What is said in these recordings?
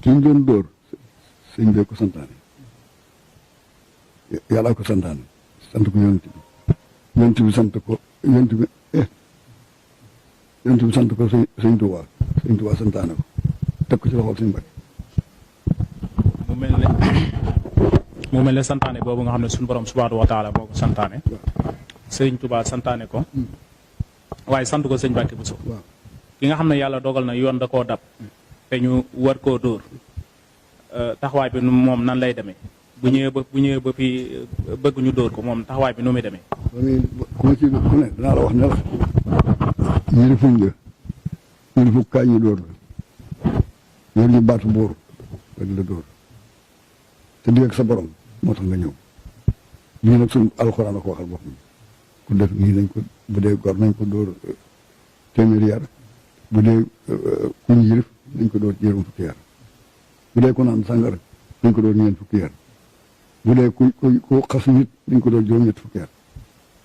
ki ñu doon dóor sëñ bee ko santaane yàlla ko santaane sant ko yonent bi sant ko yonent bi sant ko sëñ Tuubaa santaane ko teg ko ci loxol sëñ Mbàkke. mu mel ne santaane boobu nga xam ne suñu borom subhaanahu wa taala moo ko santaane sëñ Tuubaa santaane ko waaye sant ko sëñ Mbàkke Buso ki nga xam ne yàlla dogal na yoon da koo dab te ñu war koo dóor taxawaay bi moom nan lay demee bu ñëwee ba fii bëgg ñu dóor ko moom taxawaay bi nu muy demee. ku ma ci ku ne danaa la wax ne la yërifuñ la yërifu kaay ñu dóor la yor ñu baatu bóoru ba di la dóor te digg ak sa borom moo tax nga ñëw lii nag suñu alxuraan a ko waxal boppam ku def nii nañ ko bu dee gor nañ ko dóor téeméeri yar bu dee ku ñu yërif nañ ko dóor juróom fukki yar bu dee ku naan sàngara nañ ko dóor ñeent fukki yar bu dee ku xas nit nañ ko dóor juróom-ñett fukki yar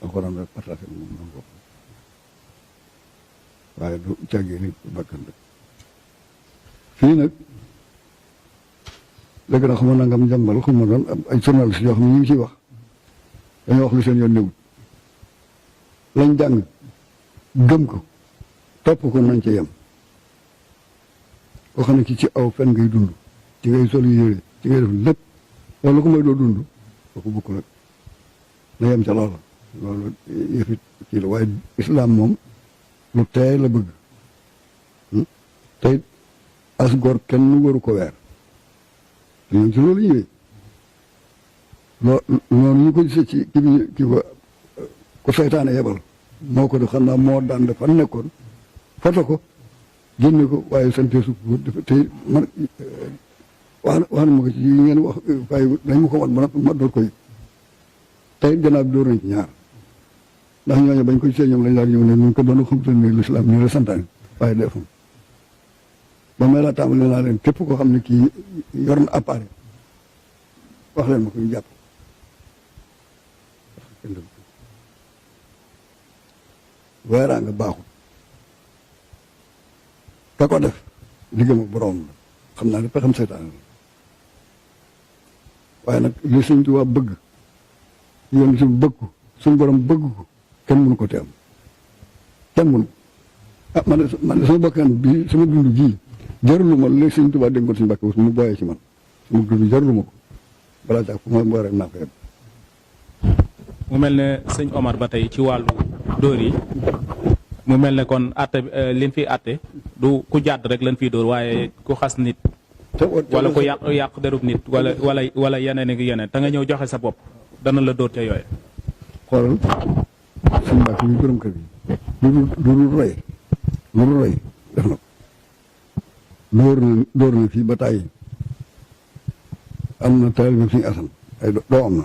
alxuraan rek partagé moom noonu bopp waaye du càggee nit bakkan rek fii nag léegi nag xam nga nangam jàmbal xam nga doon ay journaliste yoo xam ne ñu ngi ciy wax dañoo wax lu seen yoon newut lañ jàng gëm ko topp ko nañ ca yem koo xam ne ki ci aw fen ngay dund ci ngay sol yére ci ngay def lépp loolu ko mooy doo dund kooku bukk nag na yem ca loola loolu yëfit kii la waaye islam moom lu teey la bëgg tey as góor kenn waru ko weer te ñoom ci loolu ñëwee noonu ñu ko gisee ci kii ko seytaane yebal moo ko def xam naa moo daan dafa nekkoon foto ko génne ko waaye sante su ko dafa tey man wax na ma ko ci yi ngeen wax waaye dañ ma ko wan ma door ko yëg tey gannaaw bi door nañ ci ñaar ndax ñooñu bañ ko gisee ñoom lañ laa ñëw ne ñu ko doon xamutal ne l'islam ñu la santaane waaye defam ba may laa tàmbali naa leen képp koo xam ne kii yor na appareil wax leen ma ko ñu jàpp weeraa nga baaxul ka ko def diggam ak boroom la xam naa ne pexam seytaane la waaye nag li Sëñ Tuubaa bëgg yoon si bëgg ko suñu borom bëgg ko kenn mënu ko te am kenn mënu ah man de sama bakkan bi sama dund gii jarulu ma léegi Sëñ Tuubaa dégg ko suñu Mbàkke Buso mu booyee ci man sama dund jarulu ma ko balaa jàpp fu ma booree naa ko yem. mu mel ne sëñ Omar ba tey ci wàllu dóor yi mu mel ne kon atte liñ fi atte du ku jàdd rek lañ fiy dóor waaye ku xas nit wala ku yàq derub nit wala yeneen ak yeneen te nga ñëw joxe sa bopp dana la dóor ca yooye. xoolal suñu Mbàkke ñu borom kër gi lu roy def na ko dóor na fii ba tàyyi am na taalibe suñu asan ay doo am na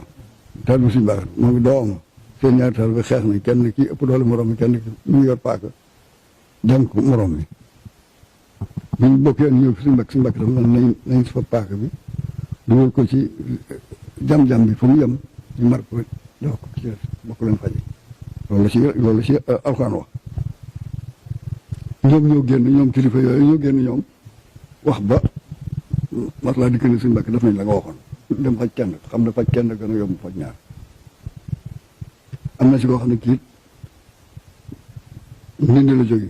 taalibe suñu baax moom it doo am seen ñaari taalibe xeex nañ kenn kii ëpp doole morom mi kenn ki ñu yor paaka dem ko morom mi buñ bokkee ñëw fi suñu Mbàkke dafa nañ si fa paaka bi dugal ko ci jam-jam bi fu mu yem ñu mar ko def ko ci bokk leen faji loolu la ci alxuraan wax ñoom ñoo génn ñoom kilifa yooyu ñoo génn ñoom wax ba maslaa dikk ne suñu Mbàkke def nañ la nga waxoon dem faj kenn xam ne faj kenn gën a yomb faj ñaar am na si koo xam ne kii ndindi la jóge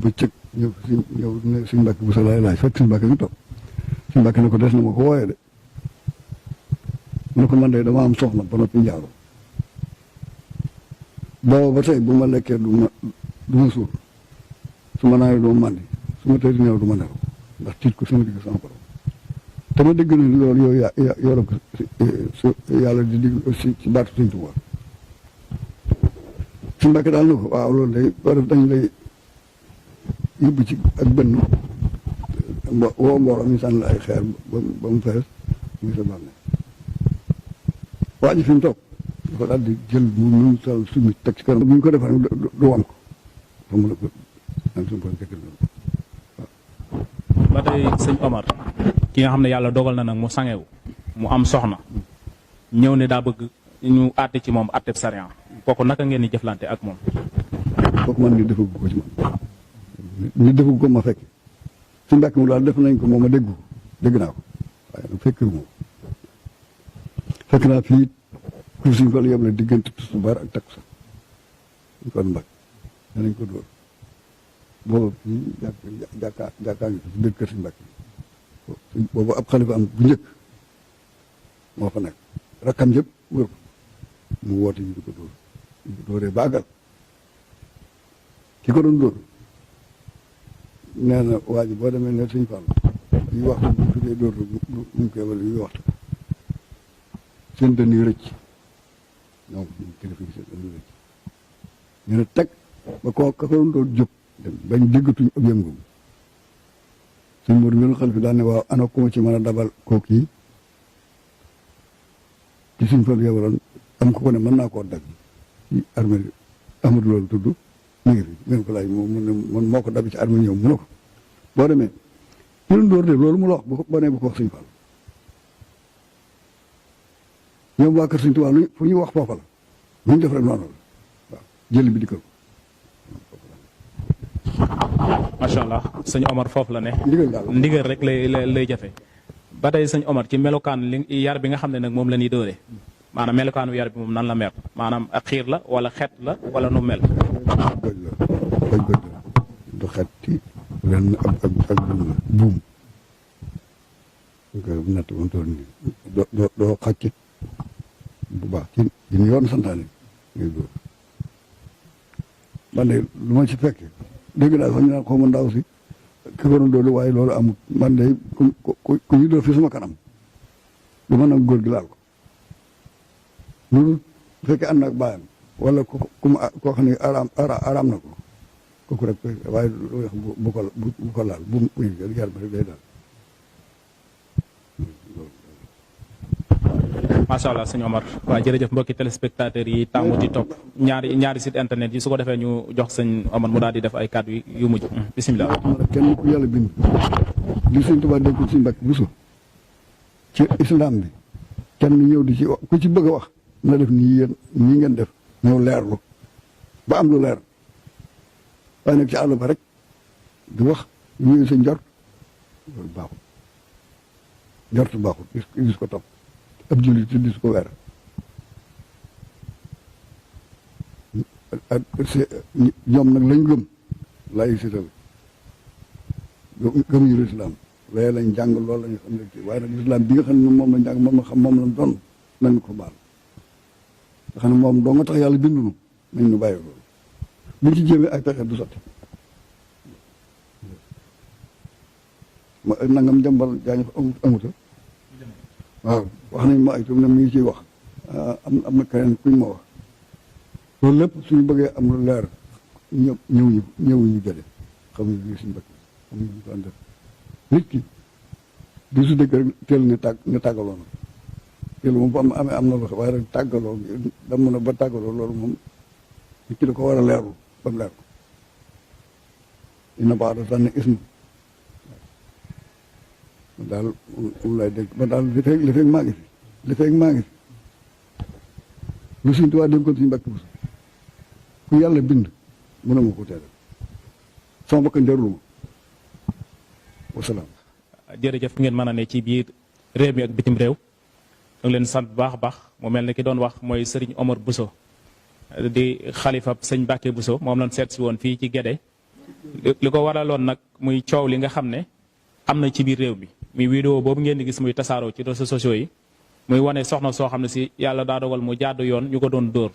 ba cëg ñëw ne suñu Mbàkke bu sa laaj fekk suñu Mbàkke ñu toog suñu Mbàkke ne ko des na ma ko wooyee de mu ne ko man de dama am soxna ba noppi njaaru booba ba tey bu ma lekkee du ma suur su ma naanee du ma màndi su ma tëddee nelaw du ma nelaw ndax tiit ko sama digg sama borom te ma dégg na loolu yooyu yoroon ko yàlla di digg aussi ci baatu Sëñ Tuubaa suñu Mbàkke daal na ko waaw loolu day boo def dañ lay yóbbu ci ak benn woo mbooloo mi sànni la ay xeer ba mu fees muy sa bàmmeel waa ji fi mu toog dafa daal di jël mu sal sumi teg ci kanam bu ñu ko defar du wam ko fa mu la ko am suñu borom jëkkër ba tey sëñ Omar ki nga xam ne yàlla dogal na nag mu sangewu mu am soxna ñëw ne daa bëgg ñu àtte ci moom àtteb sariya kooku naka ngeen di jëflante ak moom. kooku man ni defagu ko ci man ni defagu ko ma fekk su mbàkk mu daal def nañ ko moom a dégg naa ko waaye nag fekk naa fii ku suñ ko yem la diggante tisbaar ak takkusaan suñ ko mbàkk danañ ko dóor boobu fii jàkkaa ngi fi si biir kër si mbàkk boobu ab xalifa am bu njëkk moo fa nekk rakkam yëpp wër ko mu woote ñu di ko dóor ñu ko dóoree baagal ki ko doon dóor nee na waa ji boo demee ne suñ Fall yi waxtu bu tuddee dóor mu koy wala yi waxtu seen dën yi rëcc ñoom kilifa yi seen dën yi rëcc ñu ne teg ba ka ko doon dóor jóg dem bañ déggatuñ ab yëngum suñ mor ngeen xel fi daan ne waaw ana ku ma ci mën a dabal kooku yi ci suñ Fall yebaloon am ko ne mën naa koo dagg ci armée amul loolu tudd mi ngi fi ngeen ko laaj moom moo ko dab ci armée ñëw mu ne ko boo demee ñu doon dóor de loolu mu la wax boo nee bu ko wax suñ Fall ñoom waa kër suñ Tuubaa fu ñu wax foofa la lu ñu def rek noonu la waaw jëli bi di ko macha allah sëñ Omar foofu la ne ndigal rek lay jafe ba tey sëñ Omar ci melokaan li yar bi nga xam ne nag moom la ñuy dóore maanaam melokaanu yar bi moom nan la mer maanaam ak xiir la wala xet la wala nu mel goj la du xet ci lenn ak buum nga natt moom tool nii doo xàcc bu baax ci ñu yoon santaane ngay dóor man de lu ma ci fekke dégg naa sax ñu naan xaw ma ndaw si ki ko doon dóor waaye loolu amut man de ku ñu dóor fi sama kanam du mën nag góor gi laal ko loolu bu fekkee ànd ak bàyyam wala koo xam ne araam na ko kooku rek waaye lu wax bu ko laal bu yar ba rek day daal macha allah sëñ Omar waaw jërëjëf mbokki téléspectateurs yi tàmmu di topp ñaari site internet yi su ko defee ñu jox sëñ Omar mu daal di def ay kàddu yu mujj bisimilah. kenn ku yàlla bind li sëñ Tuubaa dégg ko si Mbàkke Buso ci islam bi kenn ñëw di ci wax ku ci bëgg a wax na def nii yéen nii ngeen def ñëw leerlu ba am lu leer waaye nag ci àll ba rek di wax ñëw sa njort loolu baaxul njort baaxul gis ko topp ab jullit di su ko weer ñoom nag lañ gëm laay sital gëmuñu lislaam waaye lañ jàng loolu lañu xam ne waaye nag lislaam bi nga xam ne moom lañ jàng moom la xam moom lañ doon nañ ko baal nga xam ne moom doo nga tax yàlla bindunu nañ ñu bàyyi loolu buñ ci jéemee ay pexe du sotti ma nangam jàmbal jaañu fa amuta waaw wax nañ ma ay tam ne mi ngi ciy wax am na keneen kuñ ma wax loolu lépp suñu bëggee am lu leer ñëwuñu jële xamuñu lii suñu bëgg xamuñu ñu ko def nit ki di su dëgg rek teel nga tàggaloo na teel moom bu amee am na lu waaye rek tàggaloo dam na ba tàggaloo loolu moom nit ki da ko war a leerlu ba mu leer ko dina baax da sànni ismu daal moom lay dégg ba daal li fekk maa ngi fi lu Sëñ Tuubaa dégg ko suñu Mbàkke Buso ku yàlla bind mën na ma ko teelal sama bakkan jarul ma wasalaam. jërëjëf ngeen mën a ne ci biir réew mi ak bitim réew ñu ngi leen sant bu baax a baax mu mel ne ki doon wax mooy Serigne Omar Bousso di xalifa sëñ Mbàkke Buso moom lañ seet si woon fii ci Guédé li ko waraloon nag muy coow li nga xam ne am na ci biir réew mi muy vidéo boobu ngeen di gis muy tasaaroo ci réseaux sociaux yi muy wane soxna soo xam ne si yàlla daa dogal mu jàdd yoon ñu ko doon dóor